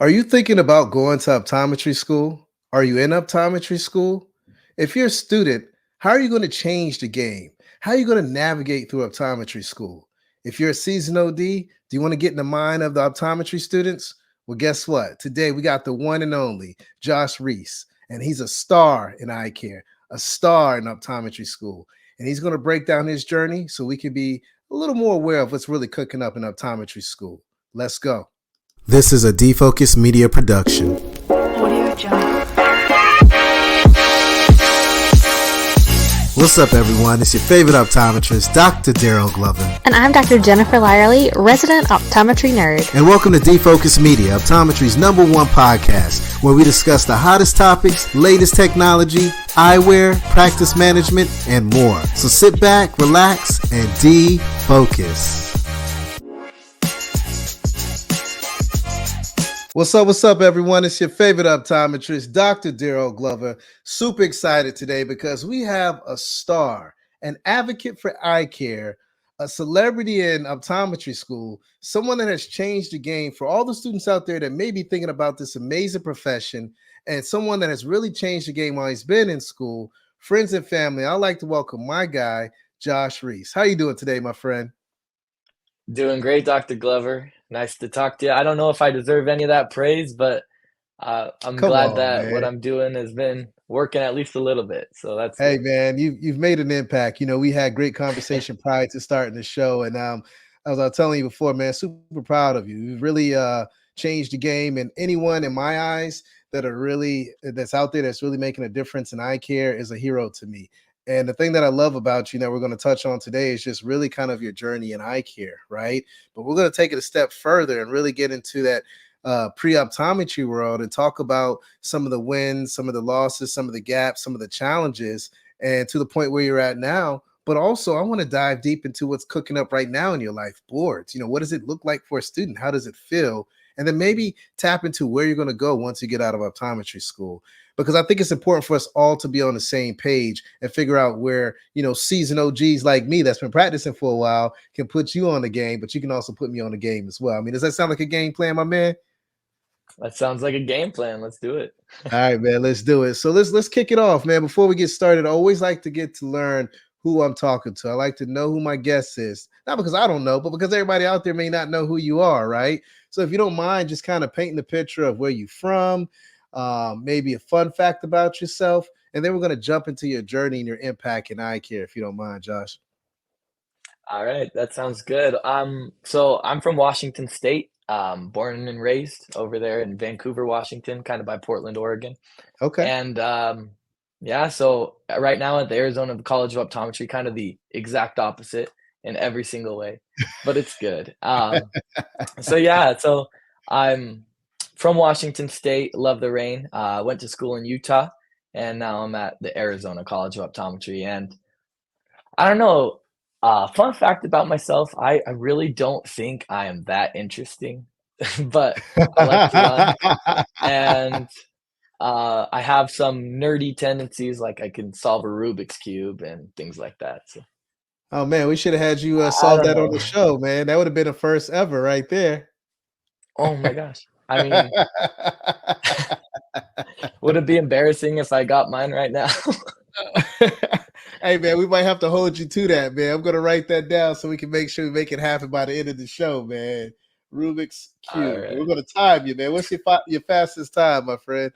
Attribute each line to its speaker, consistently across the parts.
Speaker 1: Are you thinking about going to optometry school? Are you in optometry school? If you're a student, how are you going to change the game? How are you going to navigate through optometry school? If you're a seasoned OD, do you want to get in the mind of the optometry students? Well, guess what? Today we got the one and only Josh Reese, and he's a star in eye care, a star in optometry school. And he's going to break down his journey so we can be a little more aware of what's really cooking up in optometry school. Let's go. This is a Defocus Media production.
Speaker 2: Audio Jungle.
Speaker 1: What's up, everyone? It's your favorite optometrist, Dr. Daryl Glover.
Speaker 2: And I'm Dr. Jennifer Lyerly, resident optometry nerd.
Speaker 1: And welcome to Defocus Media, optometry's #1 podcast, where we discuss the hottest topics, latest technology, eyewear, practice management, and more. So sit back, relax, and defocus. What's up, everyone? It's your favorite optometrist, Dr. Daryl Glover. Super excited today because we have a star, an advocate for eye care, a celebrity in optometry school, someone that has changed the game for all the students out there that may be thinking about this amazing profession, and someone that has really changed the game while he's been in school. Friends and family, I'd like to welcome my guy, Josh Reese. How you doing today, my friend?
Speaker 3: Doing great, Dr. Glover. Nice to talk to you. I don't know if I deserve any of that praise, but I'm
Speaker 1: Come
Speaker 3: glad
Speaker 1: on,
Speaker 3: that what
Speaker 1: man.
Speaker 3: I'm doing has been working at least a little bit. So that's
Speaker 1: Hey
Speaker 3: good.
Speaker 1: man, you've made an impact. You know, we had great conversation prior to starting the show, and as I was telling you before, man, super proud of you. You've really changed the game, and anyone in my eyes that's out there that's really making a difference in eye care is a hero to me. And the thing that I love about you that we're going to touch on today is just really kind of your journey in eye care, right? But we're going to take it a step further and really get into that pre-optometry world and talk about some of the wins, some of the losses, some of the gaps, some of the challenges, and to the point where you're at now. But also, I want to dive deep into what's cooking up right now in your life, boards. You know, what does it look like for a student? How does it feel? And then maybe tap into where you're going to go once you get out of optometry school. Because I think it's important for us all to be on the same page and figure out where, seasoned OGs like me that's been practicing for a while can put you on the game, but you can also put me on the game as well. I mean, does that sound like a game plan, my man?
Speaker 3: That sounds like a game plan. Let's do it.
Speaker 1: All right, man, let's do it. So let's kick it off, man. Before we get started, I always like to get to learn who I'm talking to. I like to know who my guest is, not because I don't know, but because everybody out there may not know who you are, right? So if you don't mind, just kind of painting the picture of where you're from, maybe a fun fact about yourself, and then we're going to jump into your journey and your impact in eye care, if you don't mind, Josh.
Speaker 3: All right, that sounds good. So I'm from Washington State, born and raised over there in Vancouver, Washington, kind of by Portland, Oregon.
Speaker 1: Okay.
Speaker 3: And yeah, so right now at the Arizona College of Optometry, kind of the exact opposite in every single way, but it's good. So yeah, so I'm from Washington State, love the rain. Went to school in Utah, and now I'm at the Arizona College of Optometry. And I don't know, fun fact about myself, I really don't think I am that interesting, but I like to run, and I have some nerdy tendencies, like I can solve a Rubik's Cube and things like that. So
Speaker 1: Oh man, we should have had you
Speaker 3: I
Speaker 1: solve
Speaker 3: don't
Speaker 1: that on
Speaker 3: know.
Speaker 1: the show, man. That would have been a first ever right there.
Speaker 3: Oh my gosh. I mean, would it be embarrassing if I got mine right now?
Speaker 1: Hey man, we might have to hold you to that, man. I'm gonna write that down so we can make sure we make it happen by the end of the show, man. Rubik's
Speaker 3: All
Speaker 1: Cube. We're
Speaker 3: right.
Speaker 1: gonna time you, man. What's your fastest time, my friend?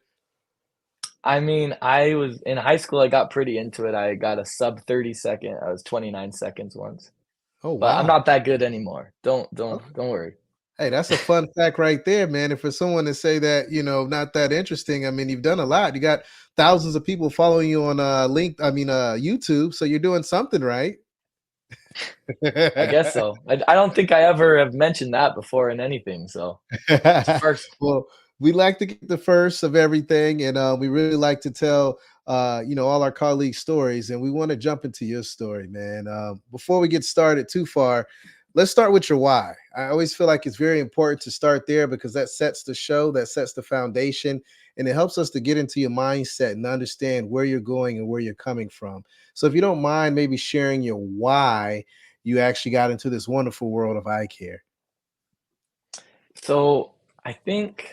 Speaker 3: I mean, I was in high school, I got pretty into it. I got a sub 30 second. I was 29 seconds once,
Speaker 1: Oh
Speaker 3: but I'm
Speaker 1: wow.
Speaker 3: not that good anymore. Don't don't
Speaker 1: Okay.
Speaker 3: don't worry.
Speaker 1: Hey, that's a fun fact right there, man. And for someone to say that, not that interesting, I mean, you've done a lot. You got thousands of people following you on YouTube, so you're doing something right.
Speaker 3: I guess so. I don't think I ever have mentioned that before in anything, so it's a first.
Speaker 1: Well, we like to get the first of everything, and we really like to tell all our colleagues stories, and we want to jump into your story, man. Before we get started too far, let's start with your why. I always feel like it's very important to start there because that sets the show, that sets the foundation, and it helps us to get into your mindset and understand where you're going and where you're coming from. So if you don't mind maybe sharing your why you actually got into this wonderful world of eye care.
Speaker 3: So I think.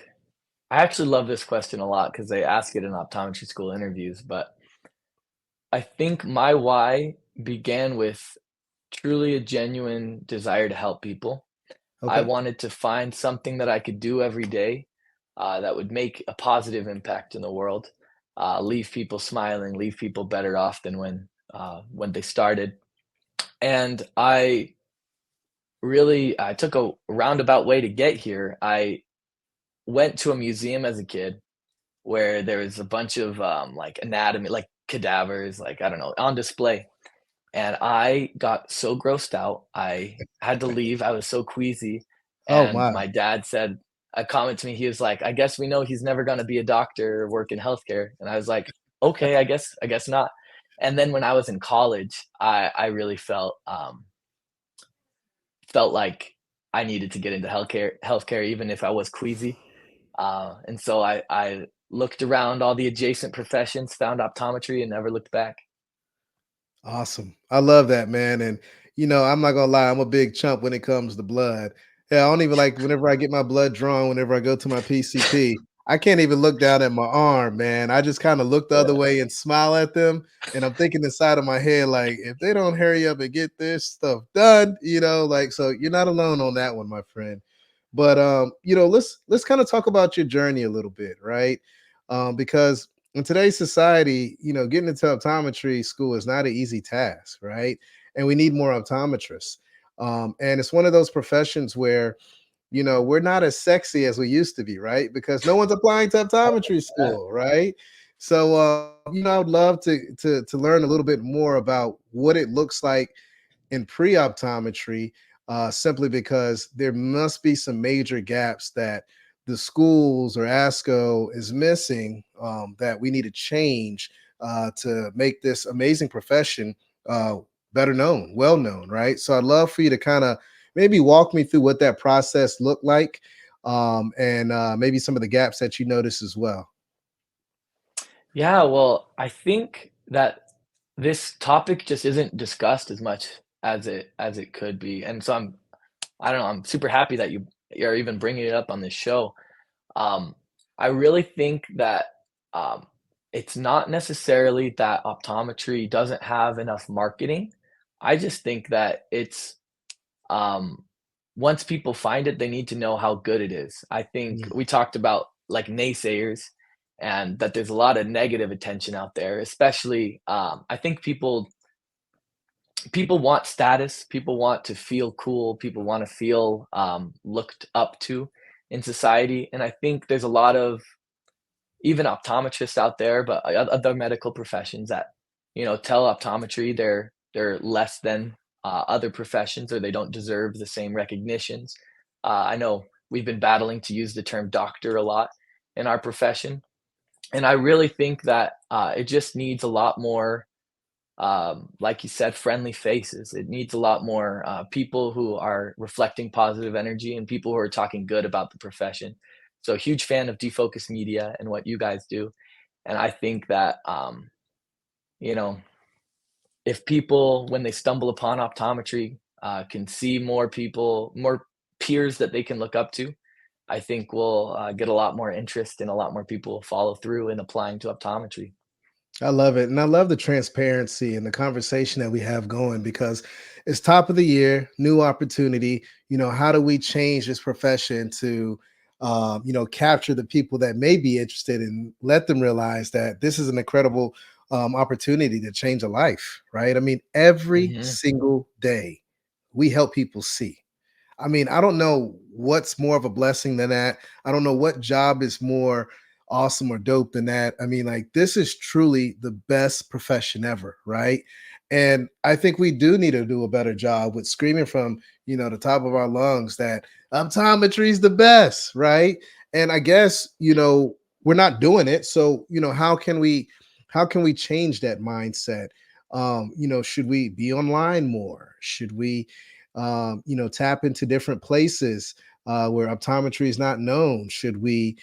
Speaker 3: I actually love this question a lot because they ask it in optometry school interviews, but I think my why began with truly a genuine desire to help people. I
Speaker 1: Okay.
Speaker 3: wanted to find something that I could do every day, that would make a positive impact in the world, leave people smiling, leave people better off than when they started. And I took a roundabout way to get here. I went to a museum as a kid where there was a bunch of like anatomy, like cadavers, like I don't know, on display. And I got so grossed out, I had to leave. I was so queasy,
Speaker 1: Oh
Speaker 3: and
Speaker 1: my.
Speaker 3: my dad said a comment to me. He was like, "I guess we know he's never going to be a doctor or work in healthcare." And I was like, "Okay, I guess not." And then when I was in college, I really felt like I needed to get into healthcare even if I was queasy. And so I looked around all the adjacent professions, found optometry, and never looked back.
Speaker 1: Awesome. I love that, man. And I'm not gonna lie, I'm a big chump when it comes to blood. Yeah, I don't even like whenever I get my blood drawn, whenever I go to my PCP, I can't even look down at my arm, man. I just kind of look the other
Speaker 3: Yeah.
Speaker 1: way and smile at them. And I'm thinking inside of my head, like, if they don't hurry up and get this stuff done, like so you're not alone on that one, my friend. But let's kind of talk about your journey a little bit, right? Because in today's society, getting into optometry school is not an easy task, right? And we need more optometrists. And it's one of those professions where, we're not as sexy as we used to be, right? Because no one's applying to optometry
Speaker 3: Yeah.
Speaker 1: school, right? So, I would love to learn a little bit more about what it looks like in pre-optometry, simply because there must be some major gaps that the schools or ASCO is missing, that we need to change to make this amazing profession uh, better known, well known, right? So I'd love for you to kind of maybe walk me through what that process looked like, and maybe some of the gaps that you notice as well.
Speaker 3: Yeah, well, I think that this topic just isn't discussed as much as it could be. And so I don't know, I'm super happy that you're even bringing it up on this show. Um, I really think that um, it's not necessarily that optometry doesn't have enough marketing. I just think that it's um, once people find it, they need to know how good it is. I think
Speaker 1: Mm.
Speaker 3: we talked about like naysayers and that there's a lot of negative attention out there, especially I think people want status, people want to feel cool, people want to feel looked up to in society. And I think there's a lot of even optometrists out there, but other medical professions that tell optometry they're less than other professions or they don't deserve the same recognitions. I know we've been battling to use the term doctor a lot in our profession, and I really think that it just needs a lot more, like you said, friendly faces. It needs a lot more people who are reflecting positive energy and people who are talking good about the profession. So, huge fan of Defocus Media and what you guys do. And I think that, you know, if people, when they stumble upon optometry, can see more people, more peers that they can look up to, I think we'll get a lot more interest and a lot more people will follow through in applying to optometry.
Speaker 1: I love it. And I love the transparency and the conversation that we have going because it's top of the year, new opportunity. How do we change this profession to, capture the people that may be interested and let them realize that this is an incredible opportunity to change a life, right? I mean, every
Speaker 3: Hmm.
Speaker 1: single day we help people see. I mean, I don't know what's more of a blessing than that. I don't know what job is more awesome or dope than that. I mean, like, this is truly the best profession ever, right? And I think we do need to do a better job with screaming from, the top of our lungs that optometry is the best, right? And I guess, we're not doing it. So, how can we change that mindset? Should we be online more? Should we tap into different places where optometry is not known? Should we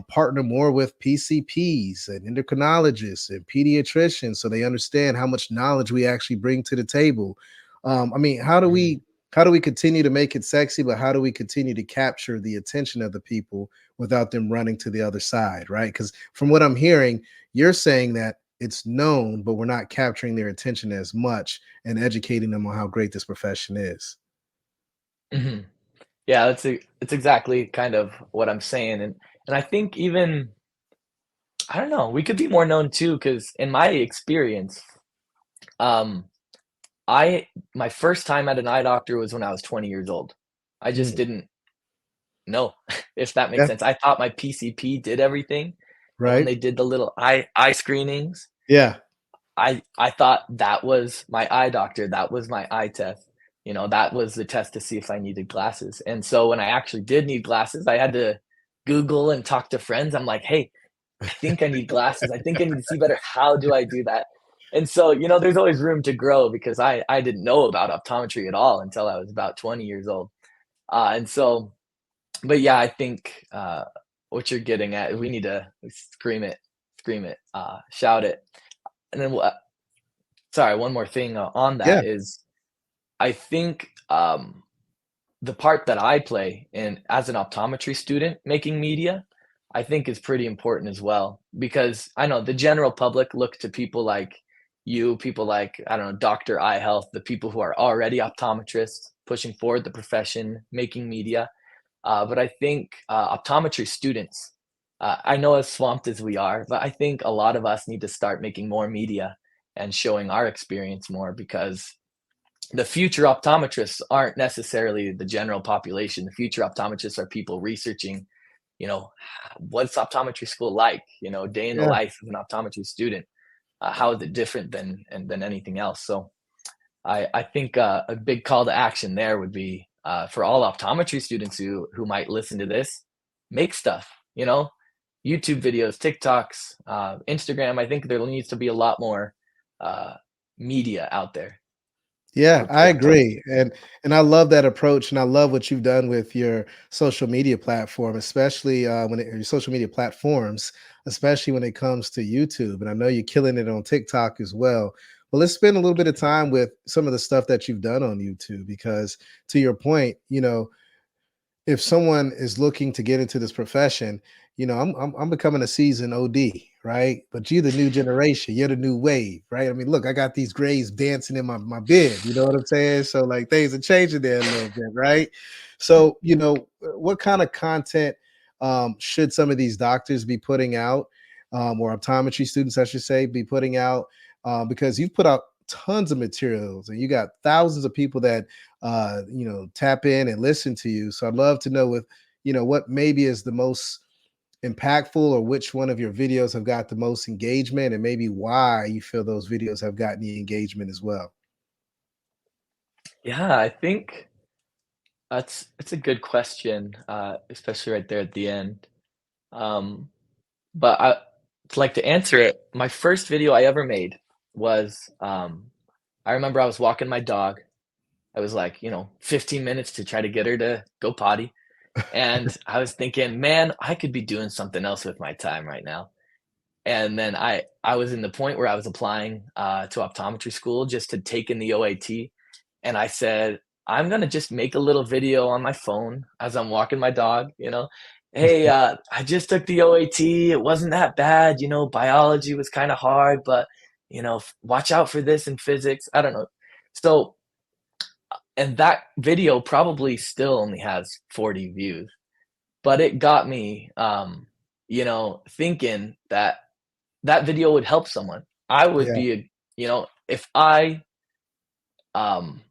Speaker 1: partner more with PCPs and endocrinologists and pediatricians so they understand how much knowledge we actually bring to the table? I mean, how do
Speaker 3: Hmm.
Speaker 1: we how do we continue to make it sexy, but how do we continue to capture the attention of the people without them running to the other side, right? Because from what I'm hearing, you're saying that it's known, but we're not capturing their attention as much and educating them on how great this profession is.
Speaker 3: Mhm. Yeah, it's exactly kind of what I'm saying, and I think even I don't know, we could be more known too, because in my experience, um, I my first time at an eye doctor was when I was 20 years old. I just
Speaker 1: Mm,
Speaker 3: didn't know, if that makes
Speaker 1: yeah,
Speaker 3: sense. I thought my PCP did everything, and when
Speaker 1: right.
Speaker 3: they did the little eye screenings,
Speaker 1: Yeah,
Speaker 3: I thought that was my eye doctor, that was my eye test. You know, that was the test to see if I needed glasses. And so when I actually did need glasses, I had to Google and talk to friends. I'm like, "Hey, I think I need glasses. I think I need to see better. How do I do that?" And so, there's always room to grow because I didn't know about optometry at all until I was about 20 years old. And so, but yeah, I think what you're getting at, we need to scream it, shout it. And then sorry, one more thing on
Speaker 1: yeah,
Speaker 3: that is I think the part that I play in as an optometry student making media, I think is pretty important as well because I know the general public look to people like you, people like I don't know, Doctor Eye Health, the people who are already optometrists pushing forward the profession, making media. But I think optometry students, I know as swamped as we are, but I think a lot of us need to start making more media and showing our experience more because the future optometrists aren't necessarily the general population. The future optometrists are people researching, you know, what's optometry school like? Day in the
Speaker 1: yeah.
Speaker 3: life of an optometry student. How is it different than anything else? So I think a big call to action there would be for all optometry students who might listen to this, make stuff. YouTube videos, TikToks, Instagram. I think there needs to be a lot more uh, media out there
Speaker 1: Yeah,
Speaker 3: for
Speaker 1: I
Speaker 3: pre-optometry.
Speaker 1: agree, and I love that approach, and I love what you've done with your social media platform, especially your social media platforms, especially when it comes to YouTube. And I know you're killing it on TikTok as well. Well, let's spend a little bit of time with some of the stuff that you've done on YouTube, because to your point, if someone is looking to get into this profession, I'm becoming a seasoned OD, right? But you're the new generation, you're the new wave, right? I mean, look, I got these grays dancing in my bed, you know what I'm saying? So like things are changing there a little bit, right? So, what kind of content should some of these doctors be putting out, or optometry students, I should say, be putting out? Because you've put out tons of materials and you got thousands of people that tap in and listen to you. So I'd love to know what maybe is the most impactful, or which one of your videos have got the most engagement, and maybe why you feel those videos have gotten the engagement as well.
Speaker 3: Yeah, I think it's a good question, especially right there at the end. Um, but to like to answer it, my first video I ever made was I remember I was walking my dog. I was like, 15 minutes to try to get her to go potty. And I was thinking, man, I could be doing something else with my time right now. And then I was in the point where I was applying to optometry school just to take in the OAT. And I said, I'm gonna just make a little video on my phone as I'm walking my dog, Hey, I just took the OAT. It wasn't that bad, biology was kind of hard, but watch out for this in physics. I don't know. So, and that video probably still only has 40 views, but it got me thinking that that video would help someone. I would
Speaker 1: Yeah,
Speaker 3: be um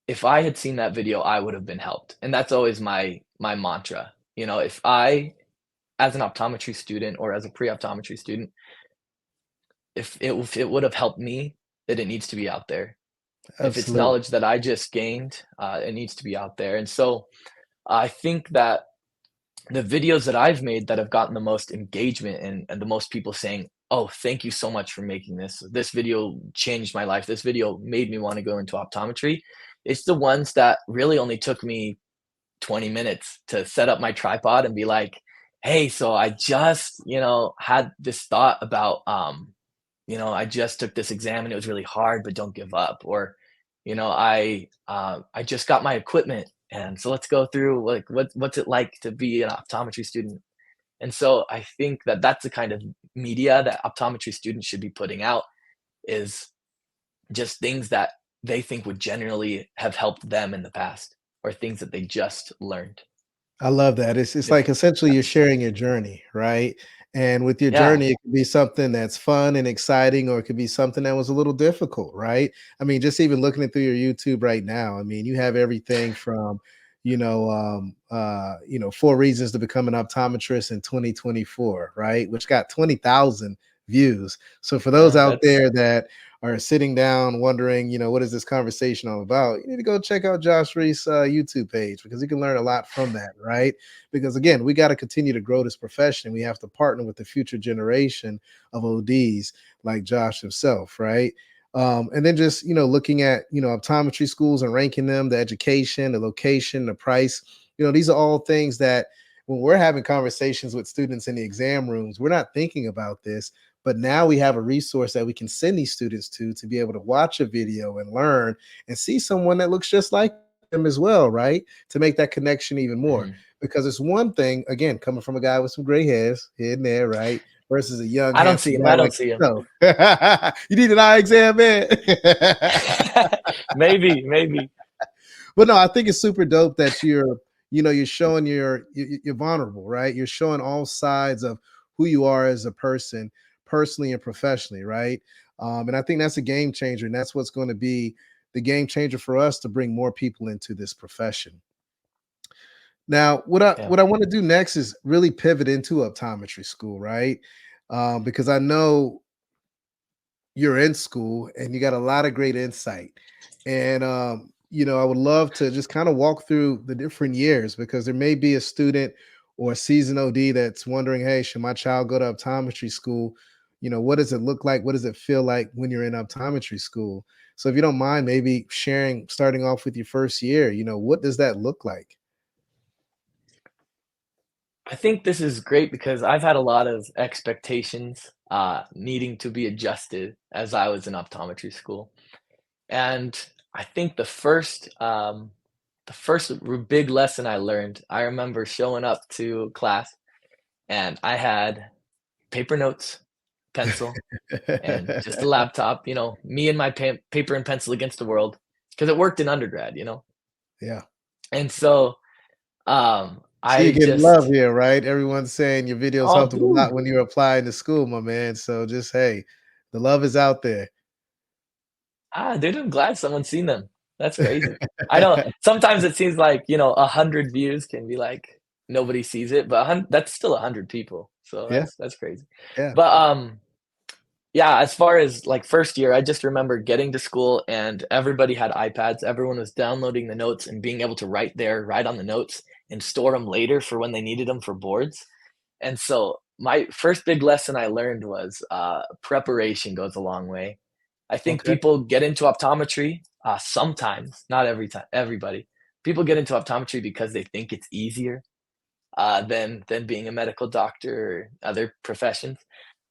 Speaker 3: if I had seen that video, I would have been helped. And that's always my mantra. If I as an optometry student or as a pre-optometry student, if it would have helped me, then it needs to be out there. If it's
Speaker 1: absolutely.
Speaker 3: knowledge that I just gained, it needs to be out there. And so I think that the videos that I've made that have gotten the most engagement and the most people saying, "Oh, thank you so much for making this. This video changed my life. This video made me want to go into optometry." It's the ones that really only took me 20 minutes to set up my tripod and be like, "Hey, so I just, had this thought about I just took this exam and it was really hard, but don't give up." Or, I just got my equipment, and so let's go through like what's it like to be an optometry student. And so I think that that's the kind of media that optometry students should be putting out, is just things that they think would generally have helped them in the past, or things that they just learned.
Speaker 1: I love that. It's
Speaker 3: If
Speaker 1: like essentially you're sharing your journey, right? And with your
Speaker 3: Yeah.
Speaker 1: journey, it could be something that's fun and exciting, or it could be something that was a little difficult, right? I mean, just even looking it through your YouTube right now, I mean, you have everything from, 4 reasons to become an optometrist in 2024, right? Which got 20,000 views. So for those
Speaker 3: Yeah,
Speaker 1: out
Speaker 3: that's
Speaker 1: there that are sitting down wondering, what is this conversation all about? You need to go check out Josh Reese YouTube page, because you can learn a lot from that, right? Because again, we got to continue to grow this profession. We have to partner with the future generation of ODs like Josh himself, right? And then just looking at optometry schools and ranking them, the education, the location, the price. These are all things that when we're having conversations with students in the exam rooms, we're not thinking about this. But now we have a resource that we can send these students to be able to watch a video and learn and see someone that looks just like them as well, right? To make that connection even more.
Speaker 3: Mhm.
Speaker 1: Because it's one thing, again, coming from a guy with some gray hairs here and there, right? Versus a young,
Speaker 3: I don't see
Speaker 1: handsome
Speaker 3: him,
Speaker 1: guy
Speaker 3: I don't
Speaker 1: like
Speaker 3: see him.
Speaker 1: yourself. You need an eye exam, man.
Speaker 3: Maybe, maybe.
Speaker 1: But no, I think it's super dope that you're showing you're vulnerable, right? You're showing all sides of who you are as a person, personally and professionally, right? And I think that's a game changer, and that's what's going to be the game changer for us to bring more people into this profession. Now, what I
Speaker 3: Yeah.
Speaker 1: what I want to do next is really pivot into optometry school, right? Because I know you're in school and you got a lot of great insight. And I would love to just kind of walk through the different years, because there may be a student or a seasoned OD that's wondering, hey, should my child go to optometry school? What does it look like? What does it feel like when you're in optometry school? So if you don't mind, maybe sharing, starting off with your first year, what does that look like?
Speaker 3: I think this is great because I've had a lot of expectations, needing to be adjusted as I was in optometry school. And I think the first big lesson I learned, I remember showing up to class and I had paper notes, pencil, and just a laptop, me and my paper and pencil against the world, because it worked in undergrad.
Speaker 1: Yeah.
Speaker 3: And so
Speaker 1: So you're
Speaker 3: I
Speaker 1: getting love
Speaker 3: just,
Speaker 1: here, right? Everyone's saying your videos
Speaker 3: oh,
Speaker 1: helped them a lot
Speaker 3: dude,
Speaker 1: when you're applying to school, my man. So just hey, the love is out there.
Speaker 3: dude, I'm glad someone's seen them. That's crazy. I know sometimes it seems like, 100 views can be like nobody sees it, but that's still 100 people. So
Speaker 1: Yeah,
Speaker 3: that's crazy.
Speaker 1: yeah.
Speaker 3: But yeah, as far as like first year, I just remember getting to school and everybody had iPads. Everyone was downloading the notes and being able to write on the notes and store them later for when they needed them for boards. And so my first big lesson I learned was preparation goes a long way. I think
Speaker 1: Okay.
Speaker 3: people get into optometry sometimes, not every time, everybody. People get into optometry because they think it's easier than being a medical doctor or other professions.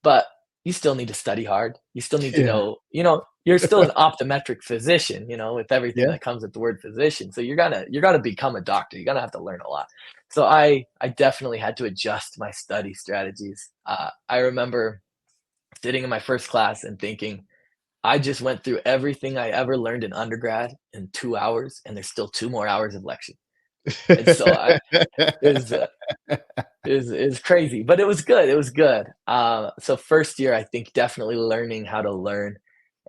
Speaker 3: But you still need to study hard. You still need to
Speaker 1: Yeah.
Speaker 3: know, you're still an optometric physician, with everything
Speaker 1: Yeah.
Speaker 3: that comes with the word physician. So you're gonna become a doctor. You're gonna have to learn a lot. So I definitely had to adjust my study strategies. I remember sitting in my first class and thinking, I just went through everything I ever learned in undergrad in 2 hours, and there's still 2 more hours of lecture. And so it was is crazy, but it was good. It was good. So first year, I think definitely learning how to learn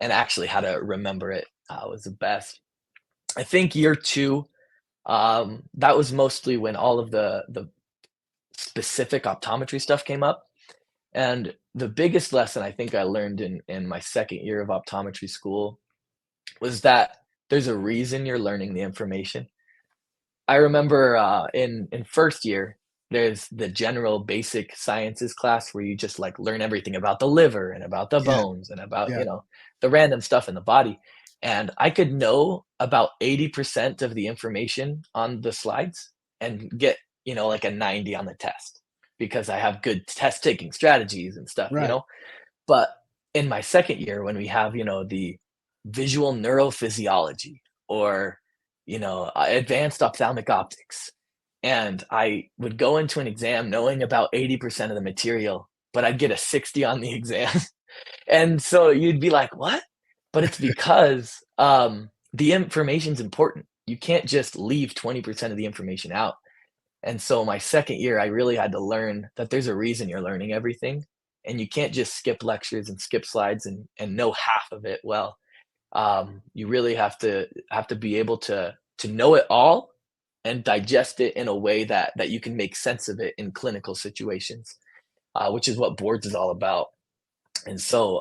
Speaker 3: and actually how to remember it was the best. I think year two, that was mostly when all of the specific optometry stuff came up. And the biggest lesson I think I learned in my second year of optometry school was that there's a reason you're learning the information. I remember in first year, there's the general basic sciences class where you just like learn everything about the liver and about the
Speaker 1: Yeah,
Speaker 3: bones and about
Speaker 1: yeah,
Speaker 3: the random stuff in the body. And I could know about 80% of the information on the slides and get like a 90 on the test because I have good test taking strategies and stuff.
Speaker 1: right.
Speaker 3: But in my second year, when we have the visual neurophysiology or, advanced ophthalmic optics. And I would go into an exam knowing about 80% of the material, but I'd get a 60 on the exam. And so you'd be like, "What?" But it's because, the information's important. You can't just leave 20% of the information out. And so my second year, I really had to learn that there's a reason you're learning everything, and you can't just skip lectures and skip slides and know half of it well. You really have to be able to know it all and digest it in a way that you can make sense of it in clinical situations, which is what boards is all about. And so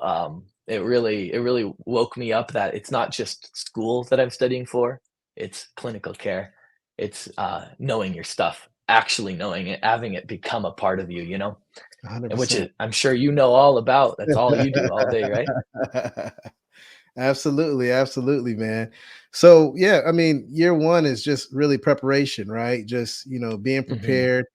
Speaker 3: it really woke me up that it's not just school that I'm studying for, it's clinical care. It's knowing your stuff, actually knowing it, having it become a part of you, and which
Speaker 1: 100%.
Speaker 3: is I'm sure you know all about. That's all you do all day, right?
Speaker 1: Absolutely, absolutely, man. So yeah, I mean, year one is just really preparation, right? Just being
Speaker 3: Hmm.
Speaker 1: prepared.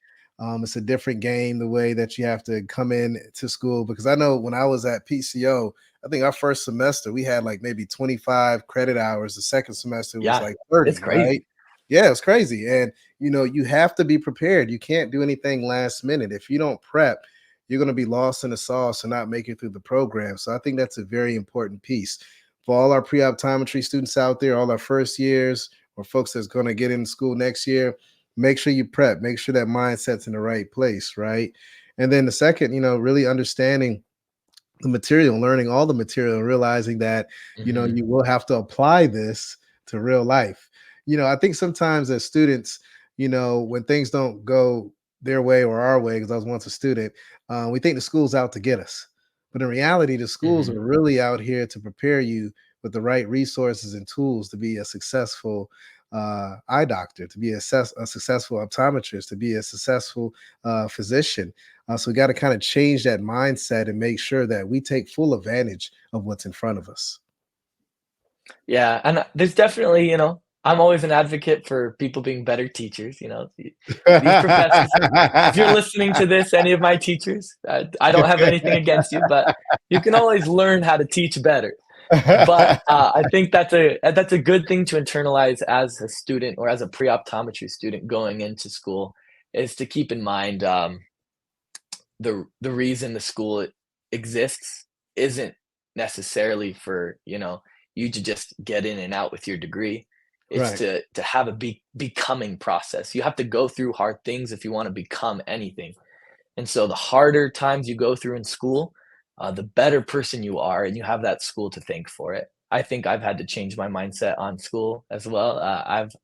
Speaker 1: It's a different game the way that you have to come in to school because I know when I was at PCO, I think our first semester we had like maybe 25 credit hours. The second semester was
Speaker 3: Yeah,
Speaker 1: like
Speaker 3: it's
Speaker 1: 30, right?
Speaker 3: crazy.
Speaker 1: Yeah, it's crazy. And you have to be prepared. You can't do anything last minute. If you don't prep, you're going to be lost in the sauce and not make it through the program. So I think that's a very important piece for all our pre-optometry students out there, all our first years or folks that's going to get into school next year. Make sure you prep, make sure that mindset's in the right place, right? And then the second, really understanding the material, learning all the material, and realizing that
Speaker 3: Hmm.
Speaker 1: you will have to apply this to real life. I think sometimes as students, when things don't go their way or our way, because I was once a student, we think the school's out to get us, but in reality the schools
Speaker 3: Hmm.
Speaker 1: are really out here to prepare you with the right resources and tools to be a successful eye doctor, to be a successful optometrist, to be a successful physician. So we got to kind of change that mindset and make sure that we take full advantage of what's in front of us.
Speaker 3: Yeah, and there's definitely, I'm always an advocate for people being better teachers. These professors. If you're listening to this, any of my teachers, I don't have anything against you, but you can always learn how to teach better. But I think that's a good thing to internalize as a student or as a pre-optometry student going into school, is to keep in mind the reason the school exists isn't necessarily for you to just get in and out with your degree. It's
Speaker 1: Right.
Speaker 3: to have a becoming process. You have to go through hard things if you want to become anything. And so the harder times you go through in school, the better person you are, and you have that school to thank for it. I think I've had to change my mindset on school as well. I've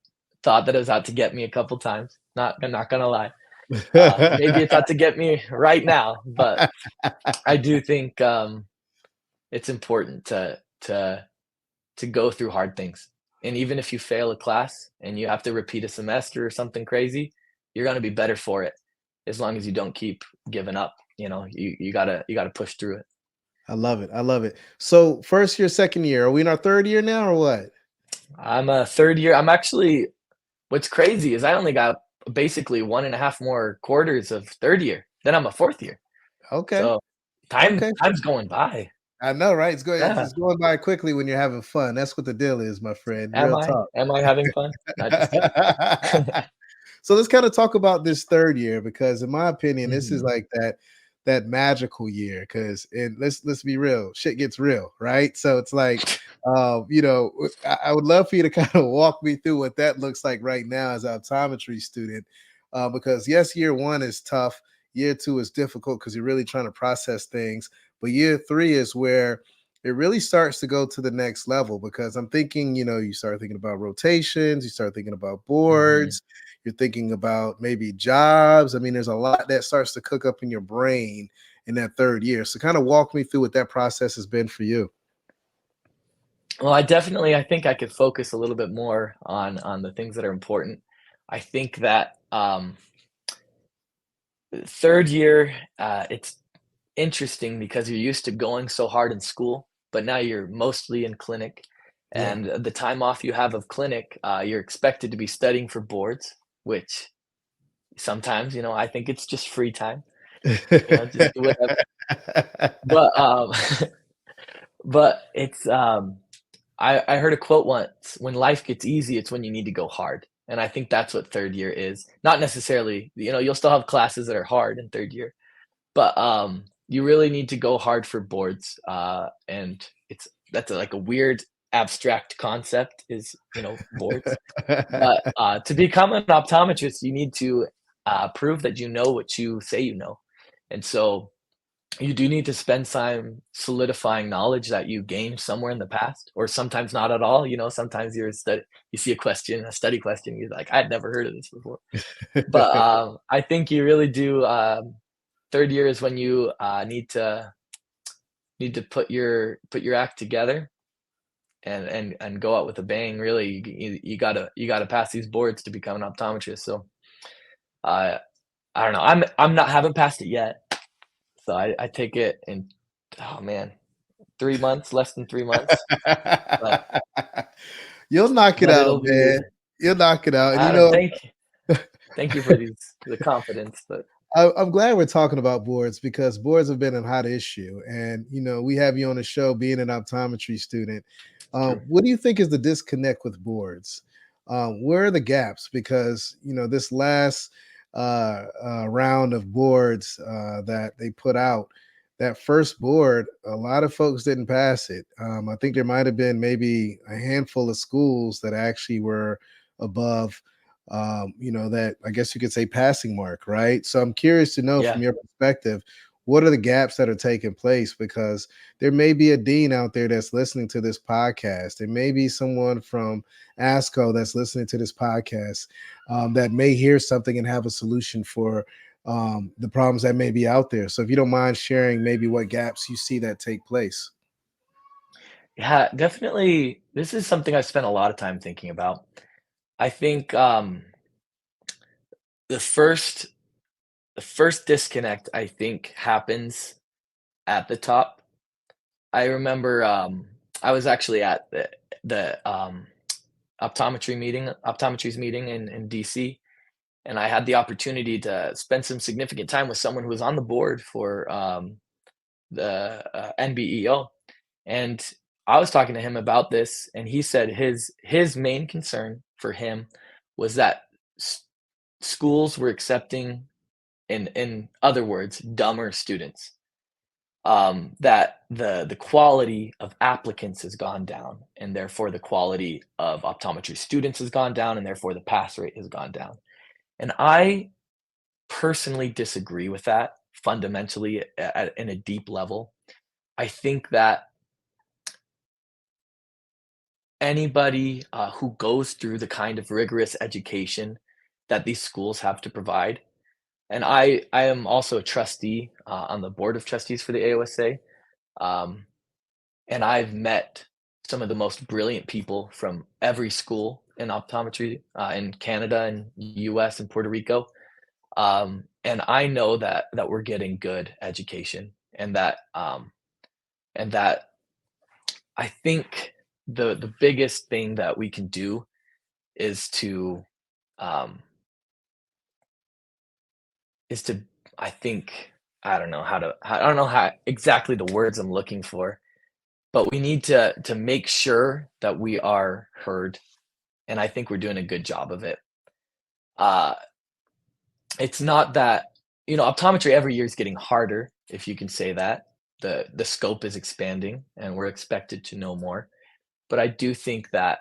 Speaker 3: thought that it was out to get me a couple times. I'm not gonna lie. Maybe it's out to get me right now, but I do think it's important to go through hard things. And even if you fail a class and you have to repeat a semester or something crazy, you're gonna be better for it as long as you don't keep giving up. You gotta push through it.
Speaker 1: I love it. I love it. So first year, second year, are we in our third year now or what?
Speaker 3: I'm a third year. I'm actually What's crazy is I only got basically 1.5 more quarters of third year. Then I'm a fourth year.
Speaker 1: Okay.
Speaker 3: So
Speaker 1: Okay.
Speaker 3: time's going by.
Speaker 1: I know, right? It's going
Speaker 3: Yeah.
Speaker 1: it's going by quickly when you're having fun. That's what the deal is, my friend.
Speaker 3: Am
Speaker 1: Real
Speaker 3: I?
Speaker 1: talk.
Speaker 3: Am I having fun? No, just kidding.
Speaker 1: So let's kind of talk about this third year because in my opinion, this is
Speaker 3: Mhm.
Speaker 1: like that magical year because and let's be real, shit gets real, right? So it's like I would love for you to kind of walk me through what that looks like right now as an optometry student. Because yes, year one is tough, year two is difficult because you're really trying to process things, but year three is where it really starts to go to the next level because I'm thinking, you start thinking about rotations, you start thinking about
Speaker 3: Mhm.
Speaker 1: boards, you're thinking about maybe jobs. I mean, there's a lot that starts to cook up in your brain in that third year. So kind of walk me through what that process has been for you.
Speaker 3: Well, I think I could focus a little bit more on the things that are important. I think that, third year, it's interesting because you're used to going so hard in school, but now you're mostly in clinic,
Speaker 1: Yeah.
Speaker 3: and the time off you have of clinic, you're expected to be studying for boards, which sometimes, I think it's just free time, just do whatever. But, but it's, I heard a quote once, "When life gets easy, it's when you need to go hard." And I think that's what third year is. Not necessarily, you'll still have classes that are hard in third year, but you really need to go hard for boards. And that's like a weird abstract concept is, boards. But to become an optometrist, you need to prove that you know what you say you know. And so you do need to spend time solidifying knowledge that you gained somewhere in the past, or sometimes not at all. Sometimes you see a study question, you're like, I'd never heard of this before. But I think you really do. Third year is when you need to put your act together and go out with a bang. Really, you gotta pass these boards to become an optometrist. So uh, I don't know. I'm not haven't passed it yet. So I take it in, oh man, 3 months, less than 3 months, but
Speaker 1: You'll knock it out,
Speaker 3: it'll be,
Speaker 1: man. You'll knock it out. And
Speaker 3: I don't thank you for the confidence, but
Speaker 1: I'm glad we're talking about boards because boards have been a hot issue. And, we have you on the show being an optometry student.
Speaker 3: it's true.
Speaker 1: What do you think is the disconnect with boards? Where are the gaps? Because, this last round of boards that they put out, that first board, a lot of folks didn't pass it. I think there might have been maybe a handful of schools that actually were above that I guess you could say passing mark, right? So I'm curious to know from
Speaker 3: Yeah.
Speaker 1: your perspective, what are the gaps that are taking place? Because there may be a dean out there that's listening to this podcast. There may be someone from ASCO that's listening to this podcast that may hear something and have a solution for the problems that may be out there. So if you don't mind sharing maybe what gaps you see that take place.
Speaker 3: Yeah, definitely, this is something I spent a lot of time thinking about. I think, the first the first disconnect, I think, happens at the top. I remember, I was actually at the optometry's meeting in DC, and I had the opportunity to spend some significant time with someone who was on the board for, the, NBEO, and I was talking to him about this, and he said his main concern for him was that s schools were accepting, in other words, dumber students. That the quality of applicants has gone down, and therefore the quality of optometry students has gone down, and therefore the pass rate has gone down. And I personally disagree with that fundamentally in a deep level. I think that anybody who goes through the kind of rigorous education that these schools have to provide, and I am also a trustee on the board of trustees for the AOSA. Um, and I've met some of the most brilliant people from every school in optometry in Canada and US and Puerto Rico. And I know that we're getting good education, and that I think the biggest thing that we can do is to um, is to I think I don't know how exactly the words I'm looking for, but we need to make sure that we are heard, and I think we're doing a good job of it. Uh, it's not that, optometry every year is getting harder, if you can say that. The scope is expanding, and we're expected to know more. But I do think that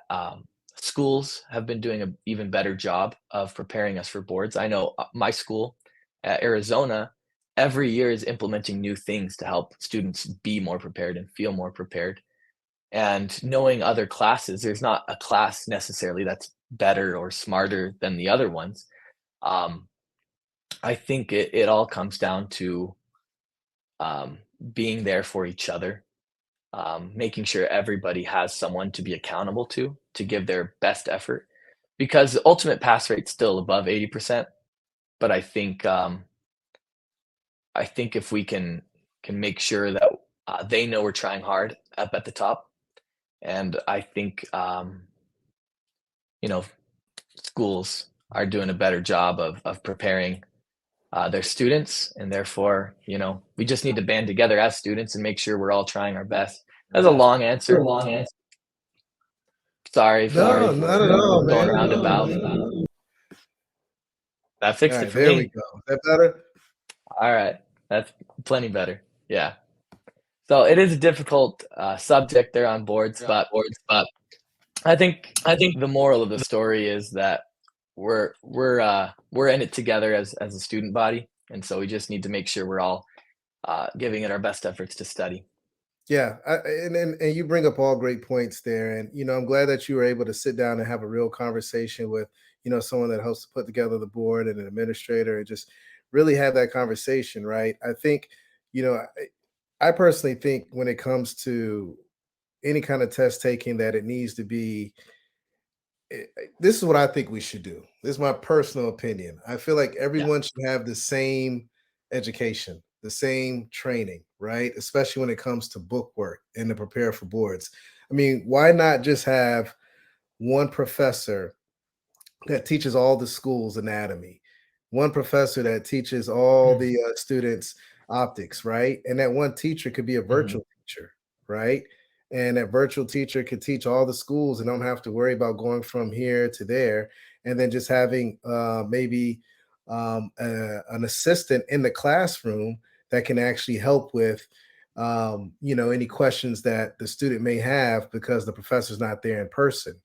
Speaker 3: schools have been doing an even better job of preparing us for boards. I know my school at Arizona every year is implementing new things to help students be more prepared and feel more prepared. And knowing other classes, there's not a class necessarily that's better or smarter than the other ones. Um, I think it all comes down to um, being there for each other, making sure everybody has someone to be accountable to give their best effort. Because the ultimate pass rate's still above 80%, but I think if we can make sure that they know we're trying hard up at the top, and I think you know schools are doing a better job of preparing their students, and therefore, we just need to band together as students and make sure we're all trying our best. That's a long answer. Sorry
Speaker 1: No, not at
Speaker 3: for
Speaker 1: all,
Speaker 3: going
Speaker 1: man.
Speaker 3: roundabout. That
Speaker 1: All
Speaker 3: fixed it
Speaker 1: right,
Speaker 3: for
Speaker 1: there we
Speaker 3: me.
Speaker 1: go. Is that better?
Speaker 3: All right, that's plenty better. Yeah. So it is a difficult subject there on boards, but I think the moral of the story is that we're in it together as a student body, and so we just need to make sure we're all giving it our best efforts to study.
Speaker 1: Yeah, and you bring up all great points there, and I'm glad that you were able to sit down and have a real conversation with someone that helps to put together the board and an administrator, and just really have that conversation, right? I think, you know, I personally think when it comes to any kind of test taking that it needs to be this is what I think we should do. This is my personal opinion. I feel like
Speaker 3: Yeah.
Speaker 1: everyone should have the same education, the same training, right? Especially when it comes to book work and to prepare for boards. I mean, why not just have one professor that teaches all the schools anatomy, one professor that teaches all
Speaker 3: Mhm.
Speaker 1: the students optics, right? And that one teacher could be a
Speaker 3: Mhm.
Speaker 1: virtual teacher, right? And that virtual teacher could teach all the schools and don't have to worry about going from here to there. And then just having maybe an assistant in the classroom that can actually help with any questions that the student may have because the professor's not there in person.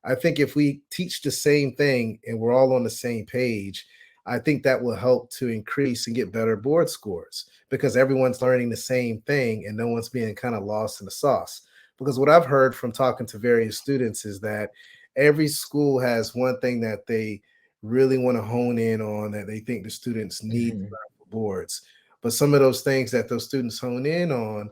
Speaker 1: I think if we teach the same thing and we're all on the same page, I think that will help to increase and get better board scores because everyone's learning the same thing and no one's being kind of lost in the sauce. Because what I've heard from talking to various students is that every school has one thing that they really want to hone in on that they think the students need to
Speaker 3: Mhm.
Speaker 1: learn for boards. But some of those things that those students hone in on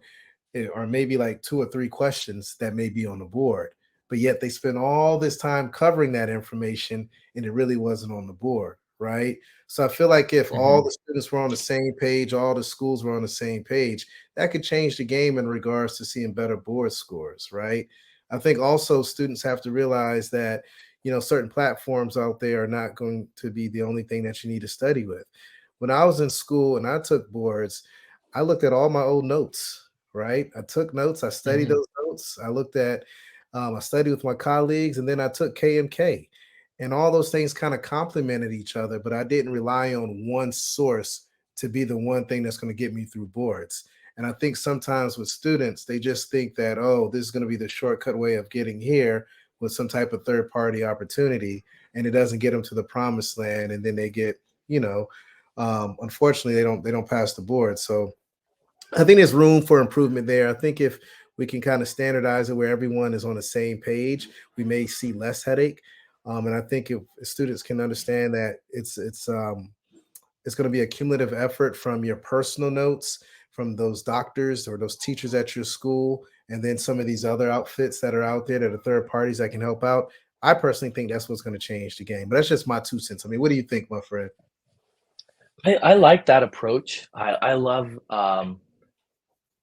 Speaker 1: or maybe like two or three questions that may be on the board. But yet they spend all this time covering that information and it really wasn't on the board, right? So I feel like if all
Speaker 3: Mhm.
Speaker 1: the students were on the same page, all the schools were on the same page, that could change the game in regards to seeing better board scores, right? I think also students have to realize that, certain platforms out there are not going to be the only thing that you need to study with. When I was in school and I took boards, I looked at all my old notes, right? I took notes, I studied
Speaker 3: Mhm.
Speaker 1: those notes, I studied with my colleagues, and then I took KMK. And all those things kind of complemented each other, but I didn't rely on one source to be the one thing that's going to get me through boards. And I think sometimes with students, they just think that, oh, this is going to be the shortcut way of getting here with some type of third party opportunity. And it doesn't get them to the promised land. And then they get, unfortunately, they don't pass the board. So I think there's room for improvement there. I think if we can kind of standardize it where everyone is on the same page, we may see less headache. And I think if students can understand that it's going to be a cumulative effort from your personal notes, from those doctors or those teachers at your school, and then some of these other outfits that are out there that are third parties that can help out. I personally think that's what's going to change the game. But that's just my 2 cents. I mean, what do you think, my friend?
Speaker 3: I like that approach. I love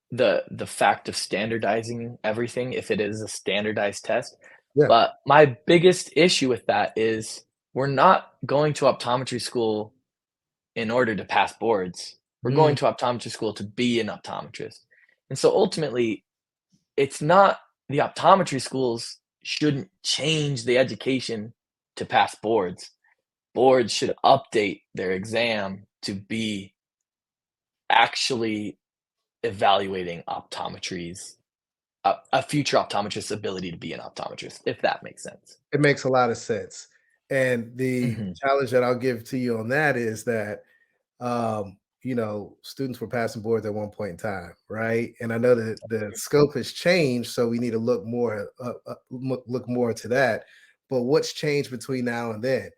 Speaker 3: the fact of standardizing everything if it is a standardized test.
Speaker 1: Yeah.
Speaker 3: But my biggest issue with that is we're not going to optometry school in order to pass boards. We're
Speaker 1: Mm,
Speaker 3: going to optometry school to be an optometrist. And so ultimately, it's not the optometry schools shouldn't change the education to pass boards. Boards should update their exam to be actually evaluating optometry's a future optometrist's ability to be an optometrist, if that makes sense.
Speaker 1: it makes a lot of sense. And the
Speaker 3: Mhm,
Speaker 1: challenge that I'll give to you on that is that students were passing boards at one point in time, right? And I know that the scope has changed, so we need to look more to that. But what's changed between now and then?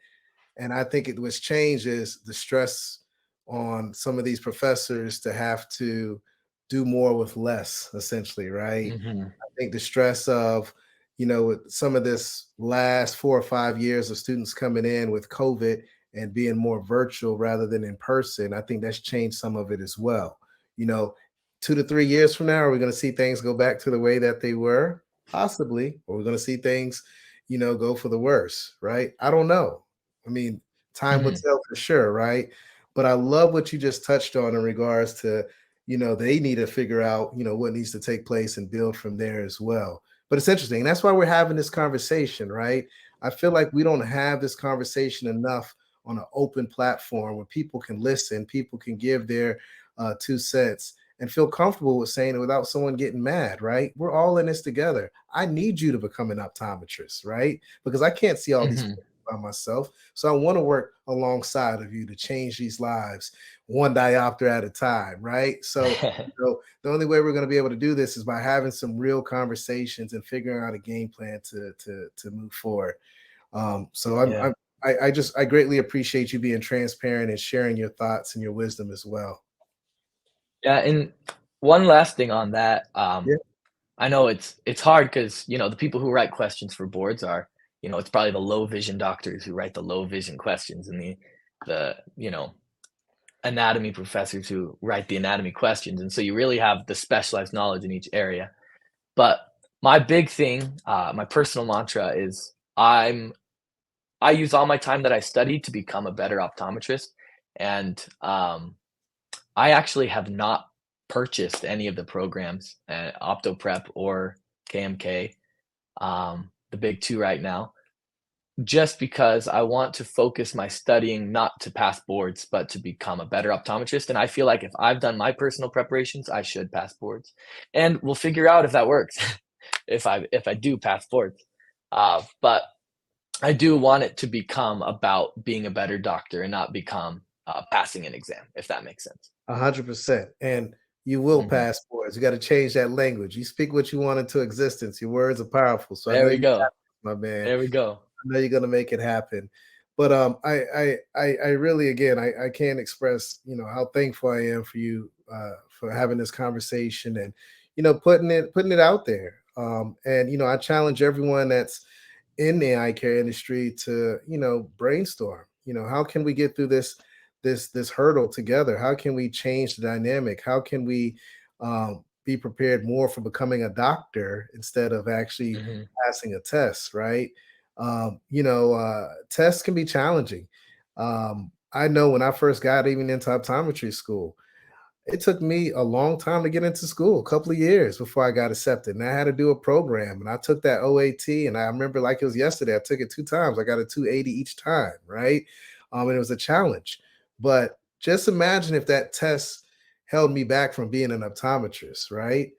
Speaker 1: And I think what's changed is the stress on some of these professors to have to do more with less, essentially, right?
Speaker 3: mhm,
Speaker 1: Think the stress of, with some of this last 4 or 5 years of students coming in with COVID and being more virtual rather than in person, I think that's changed some of it as well. You know, 2 to 3 years from now, are we going to see things go back to the way that they were? Possibly. Or we're going to see things, go for the worse, right? I don't know. I mean, time will
Speaker 3: mhm.
Speaker 1: tell for sure, right? But I love what you just touched on in regards to they need to figure out what needs to take place and build from there as well. But it's interesting. That's why we're having this conversation, right? I feel like we don't have this conversation enough on an open platform where people can listen, people can give their 2 cents and feel comfortable with saying it without someone getting mad, right? We're all in this together. I need you to become an optometrist, right? Because I can't see all these
Speaker 3: Hmm.
Speaker 1: by myself. So I want to work alongside of you to change these lives one diopter at a time, right? So the only way we're going to be able to do this is by having some real conversations and figuring out a game plan to move forward. So
Speaker 3: Yeah.
Speaker 1: I greatly appreciate you being transparent and sharing your thoughts and your wisdom as well.
Speaker 3: Yeah, and one last thing on that,
Speaker 1: Yeah,
Speaker 3: I know it's hard because the people who write questions for boards are, it's probably the low vision doctors who write the low vision questions and the anatomy professors who write the anatomy questions, and so you really have the specialized knowledge in each area. But my big thing, my personal mantra is I use all my time that I study to become a better optometrist, and I actually have not purchased any of the programs at OptoPrep or KMK, the big 2 right now, just because I want to focus my studying not to pass boards, but to become a better optometrist, and I feel like if I've done my personal preparations, I should pass boards, and we'll figure out if that works, if I do pass boards. But I do want it to become about being a better doctor and not become, passing an exam, if that makes sense.
Speaker 1: 100%. And you will
Speaker 3: Mhm.
Speaker 1: pass boards. You got to change that language. You speak what you want into existence. Your words are powerful. So I
Speaker 3: There
Speaker 1: know
Speaker 3: we
Speaker 1: you
Speaker 3: go.
Speaker 1: got this, my man.
Speaker 3: There we go.
Speaker 1: I know you're gonna make it happen. But I really again I can't express how thankful I am for you for having this conversation and putting it out there. And I challenge everyone that's in the eye care industry to brainstorm. How can we get through this hurdle together? How can we change the dynamic? How can we be prepared more for becoming a doctor instead of actually
Speaker 3: Mhm.
Speaker 1: passing a test, right? Tests can be challenging. I know when I first got even into optometry school, it took me a long time to get into school, a couple of years before I got accepted. And I had to do a program. And I took that OAT, and I remember like it was yesterday. I took it 2 times. I got a 280 each time, right? And it was a challenge. But just imagine if that test held me back from being an optometrist, right?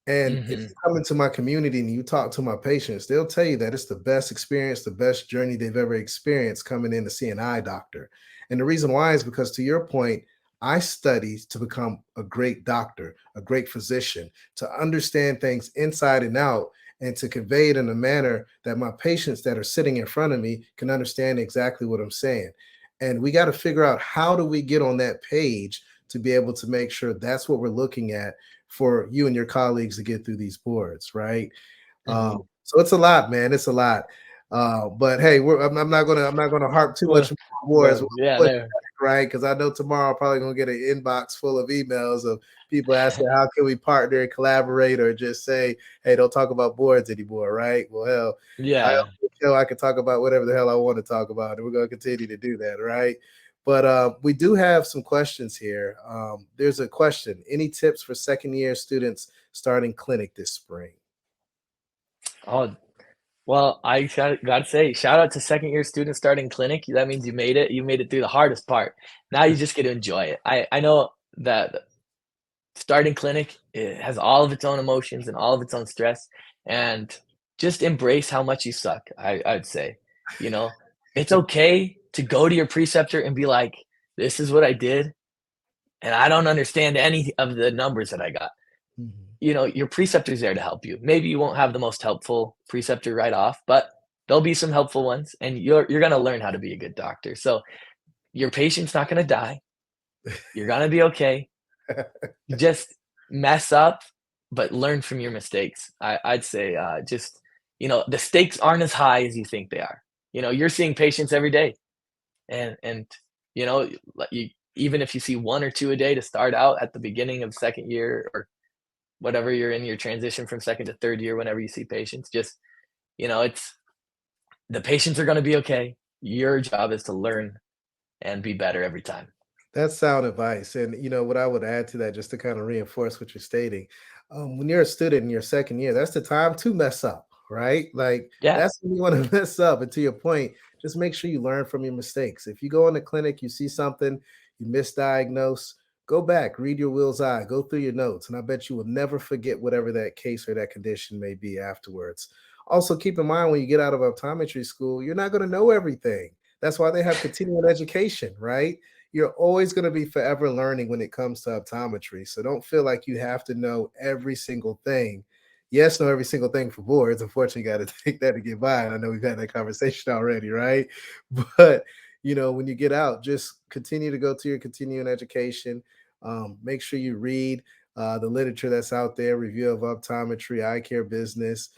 Speaker 1: And if
Speaker 3: Mhm.
Speaker 1: you come into my community and you talk to my patients, they'll tell you that it's the best experience, the best journey they've ever experienced coming in to see an eye doctor. And the reason why is because, to your point, I study to become a great doctor, a great physician, to understand things inside and out, and to convey it in a manner that my patients that are sitting in front of me can understand exactly what I'm saying. And we got to figure out, how do we get on that page to be able to make sure that's what we're looking at for you and your colleagues to get through these boards, right?
Speaker 3: Mhm.
Speaker 1: So it's a lot, man. It's a lot. But hey, I'm not gonna harp too much
Speaker 3: Well,
Speaker 1: on boards.
Speaker 3: well,
Speaker 1: We'll
Speaker 3: yeah,
Speaker 1: push
Speaker 3: there.
Speaker 1: back, right? Because I know tomorrow I'm probably gonna get an inbox full of emails of people asking how can we partner and collaborate, or just say, hey, don't talk about boards anymore, right? Well, hell, I
Speaker 3: Yeah.
Speaker 1: I can talk about whatever the hell I want to talk about, and we're gonna continue to do that, right? But we do have some questions here. There's a question. Any tips for second year students starting clinic this spring?
Speaker 3: Oh, well, I gotta say, shout out to second year students starting clinic. That means you made it. You made it through the hardest part. Now you just get to enjoy it. I know that starting clinic, it has all of its own emotions and all of its own stress, and just embrace how much you suck, I'd say. You know, it's okay to go to your preceptor and be like, "This is what I did, and I don't understand any of the numbers that I got."
Speaker 1: Mhm.
Speaker 3: Your preceptor's there to help you. Maybe you won't have the most helpful preceptor right off, but there'll be some helpful ones, and you're gonna learn how to be a good doctor. So your patient's not gonna die. You're gonna be okay. You just mess up, but learn from your mistakes. I'd say just the stakes aren't as high as you think they are. You're seeing patients every day, and you know like you even if you see one or two a day to start out at the beginning of second year or whatever you're in your transition from second to third year, whenever you see patients, just it's the patients are going to be okay. Your job is to learn and be better every time.
Speaker 1: That's sound advice. And what I would add to that, just to kind of reinforce what you're stating, when you're a student in your second year, that's the time to mess up, right? Like
Speaker 3: Yeah.
Speaker 1: that's when you want to mess up. And to your point, just make sure you learn from your mistakes. If you go in the clinic, you see something, you misdiagnose, go back, read your will's eye, go through your notes, and I bet you will never forget whatever that case or that condition may be afterwards. Also, keep in mind when you get out of optometry school, you're not going to know everything. That's why they have continuing education, right? You're always going to be forever learning when it comes to optometry. So don't feel like you have to know every single thing. Yes, know every single thing for boards. Unfortunately, you got to take that to get by. And I know we've had that conversation already, right? But when you get out, just continue to go to your continuing education. Make sure you read the literature that's out there, review of optometry, eye care business,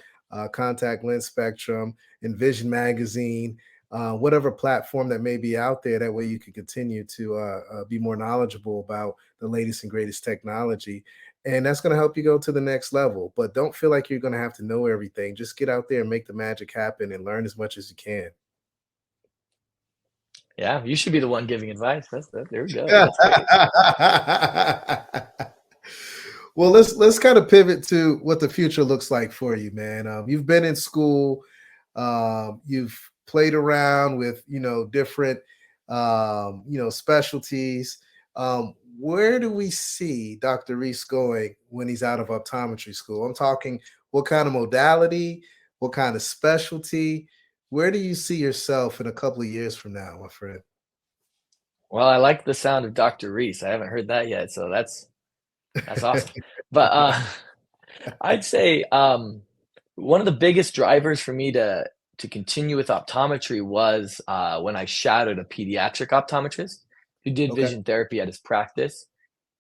Speaker 1: contact lens spectrum, Envision magazine, whatever platform that may be out there. That way you can continue to be more knowledgeable about the latest and greatest technology. And that's going to help you go to the next level. But don't feel like you're going to have to know everything. Just get out there and make the magic happen and learn as much as you can.
Speaker 3: Yeah, you should be the one giving advice. They're good. That's great.
Speaker 1: Well, let's kind of pivot to what the future looks like for you, man. You've been in school, you've played around with different specialties. Where do we see Dr. Reese going when he's out of optometry school? I'm talking what kind of modality, what kind of specialty. Where do you see yourself in a couple of years from now, my friend?
Speaker 3: Well, I like the sound of Dr. Reese. I haven't heard that yet, so that's awesome. But I'd say one of the biggest drivers for me to continue with optometry was when I shadowed a pediatric optometrist who did
Speaker 1: Okay.
Speaker 3: vision therapy at his practice,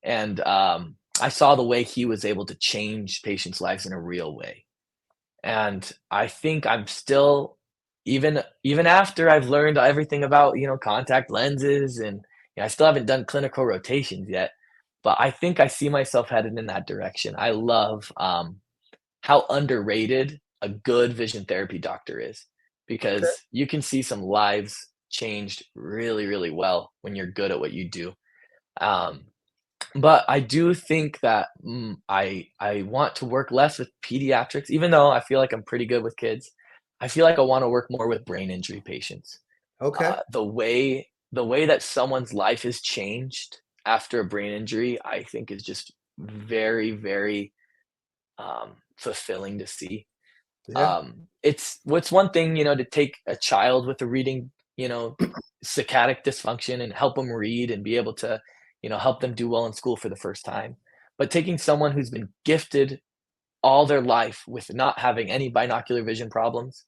Speaker 3: and I saw the way he was able to change patients' lives in a real way. And I think I'm still even after I've learned everything about, contact lenses and, I still haven't done clinical rotations yet, but I think I see myself headed in that direction. I love, how underrated a good vision therapy doctor is
Speaker 1: Okay.
Speaker 3: because you can see some lives changed really, really well when you're good at what you do. Um, but I do think that, I want to work less with pediatrics, even though I feel like I'm pretty good with kids. I feel like I wanna work more with brain injury patients.
Speaker 1: Okay.
Speaker 3: The way that someone's life is changed after a brain injury, I think is just very, very, fulfilling to see.
Speaker 1: Yeah.
Speaker 3: It's what's one thing, to take a child with a reading, saccadic dysfunction and help them read and be able to, help them do well in school for the first time. But taking someone who's been gifted all their life with not having any binocular vision problems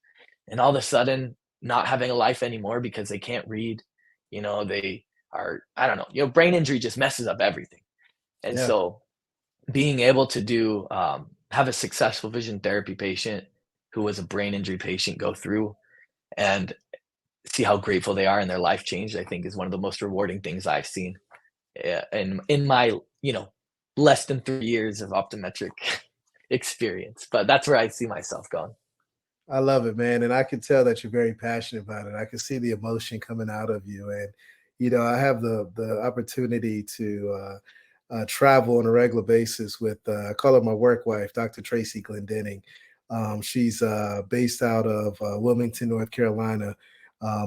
Speaker 3: and all of a sudden not having a life anymore because they can't read, they are, I don't know, brain injury just messes up everything. And
Speaker 1: Yeah.
Speaker 3: so being able to have a successful vision therapy patient who was a brain injury patient go through and see how grateful they are and their life changed, I think is one of the most rewarding things I've seen, in my, less than 3 years of optometric experience, but that's where I see myself going.
Speaker 1: I love it, man, and I can tell that you're very passionate about it. I can see the emotion coming out of you, and I have the opportunity to travel on a regular basis with I call her my work wife, Dr. Tracy Glendenning. She's based out of Wilmington, North Carolina,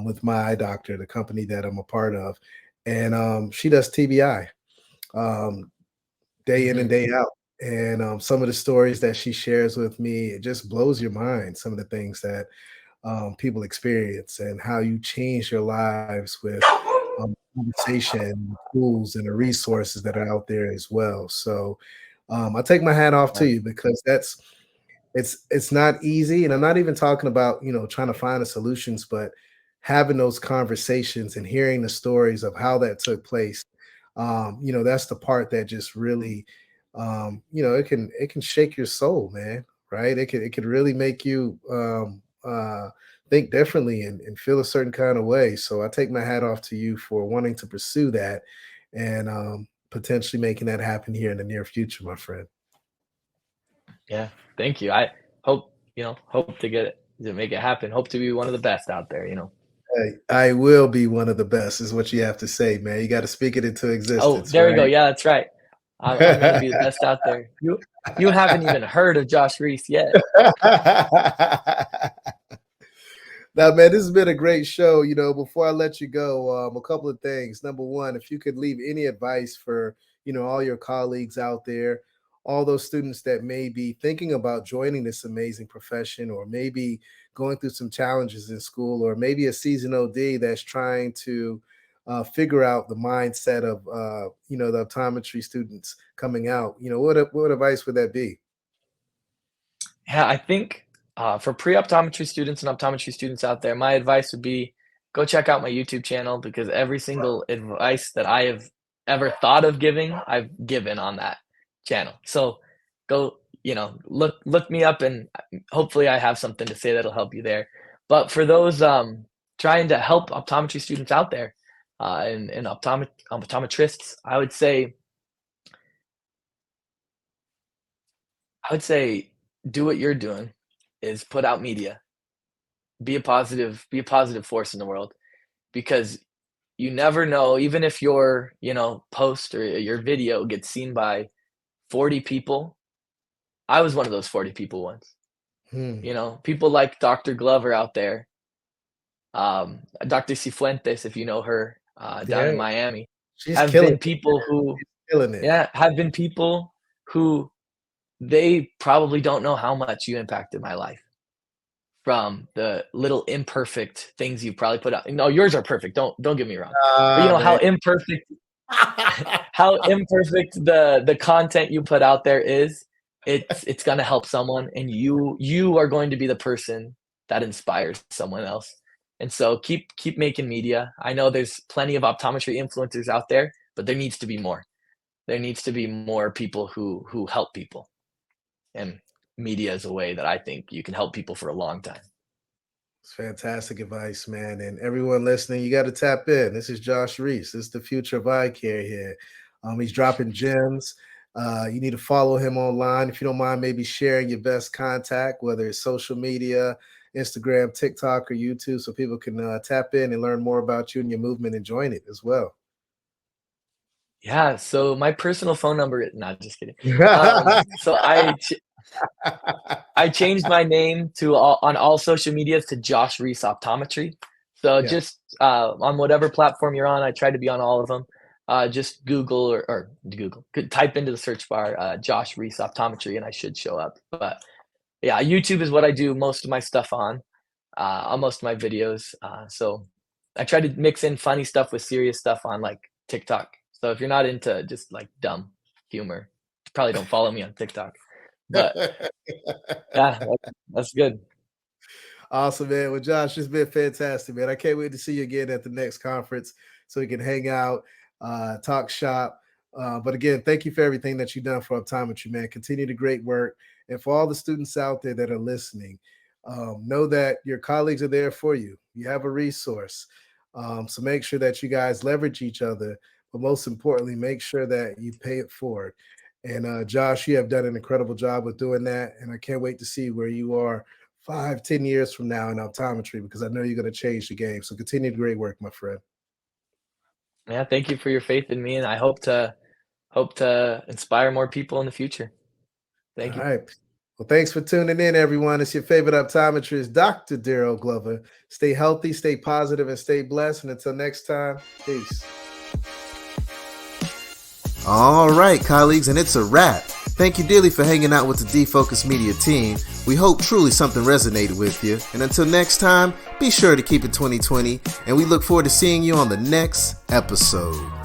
Speaker 1: with my eye doctor, the company that I'm a part of, and she does TBI. Um, Day in and
Speaker 3: Mhm.
Speaker 1: day out. And some of the stories that she shares with me, it just blows your mind. Some of the things that people experience and how you change your lives with conversation, tools, and the resources that are out there as well. So I take my hat off to
Speaker 3: Yeah.
Speaker 1: you because it's not easy, and I'm not even talking about trying to find the solutions, but having those conversations and hearing the stories of how that took place. That's the part that just really, it can shake your soul, man. Right? It could really make you think differently and feel a certain kind of way. So I take my hat off to you for wanting to pursue that and potentially making that happen here in the near future, my friend.
Speaker 3: Yeah, thank you. I hope, hope to make it happen. Hope to be one of the best out there.
Speaker 1: I will be one of the best is what you have to say, man. You got to speak it into
Speaker 3: Oh,
Speaker 1: existence,
Speaker 3: there we go.
Speaker 1: right?
Speaker 3: Yeah, that's right. I'm gonna be the best out there. You haven't even heard of Josh Reese yet.
Speaker 1: Now, man, this has been a great show. Before I let you go, a couple of things. Number one, if you could leave any advice for, all your colleagues out there, all those students that may be thinking about joining this amazing profession, or maybe going through some challenges in school, or maybe a seasoned OD that's trying to figure out the mindset of, the optometry students coming out, what advice would that be?
Speaker 3: Yeah, I think for pre-optometry students and optometry students out there, my advice would be go check out my YouTube channel because every single advice that I have ever thought of giving, I've given on that channel. So go, look me up and hopefully I have something to say that'll help you there. But for those trying to help optometry students out there and optometrists, I would say do what you're doing is put out media. Be a positive force in the world because you never know, even if your, post or your video gets seen by 40 people. I was one of those 40 people once.
Speaker 1: Hmm.
Speaker 3: People like Dr. Glover out there, Dr. Cifuentes, if you know her, down
Speaker 1: Yeah,
Speaker 3: in Miami,
Speaker 1: she's
Speaker 3: have
Speaker 1: killing
Speaker 3: been people who,
Speaker 1: killing it.
Speaker 3: yeah, have been people who they probably don't know how much you impacted my life from the little imperfect things you probably put out. No, yours are perfect. Don't get me wrong. But you know how
Speaker 1: Man.
Speaker 3: imperfect the content you put out there is. It's gonna help someone, and you are going to be the person that inspires someone else. And so keep making media. I know there's plenty of optometry influencers out there, but there needs to be more. There needs to be more people who help people. And media is a way that I think you can help people for a long time.
Speaker 1: It's fantastic advice, man. And everyone listening, you got to tap in. This is Josh Reese. This is the future of eye care here. He's dropping gems. You need to follow him online. If you don't mind, maybe sharing your best contact, whether it's social media, Instagram, TikTok, or YouTube, so people can tap in and learn more about you and your movement and join it as well.
Speaker 3: Yeah, so my personal phone number not just kidding. So I changed my name to on all social medias to Josh Reese Optometry. So
Speaker 1: Yeah.
Speaker 3: just on whatever platform you're on, I try to be on all of them. Just Google or Google, could type into the search bar Josh Reese Optometry, and I should show up. But yeah, YouTube is what I do most of my stuff on most of my videos. So I try to mix in funny stuff with serious stuff on like TikTok. So if you're not into just like dumb humor, probably don't follow me on TikTok. But yeah, that's good.
Speaker 1: Awesome, man. Well, Josh, it's been fantastic, man. I can't wait to see you again at the next conference so we can hang out, talk shop. But again, thank you for everything that you've done for optometry, man. Continue the great work. And for all the students out there that are listening, know that your colleagues are there for you. You have a resource. So make sure that you guys leverage each other, but most importantly, make sure that you pay it forward. And Josh, you have done an incredible job with doing that. And I can't wait to see where you are 5, 10 years from now in optometry, because I know you're going to change the game. So continue the great work, my friend.
Speaker 3: Yeah, thank you for your faith in me, and I hope to inspire more people in the future.
Speaker 1: All
Speaker 3: Thank you.
Speaker 1: right. Well, thanks for tuning in, everyone. It's your favorite optometrist, Dr. Daryl Glover. Stay healthy, stay positive, and stay blessed. And until next time, peace. All right, colleagues, and it's a wrap. Thank you dearly for hanging out with the Defocus Media team. We hope truly something resonated with you. And until next time, be sure to keep it 2020, and we look forward to seeing you on the next episode.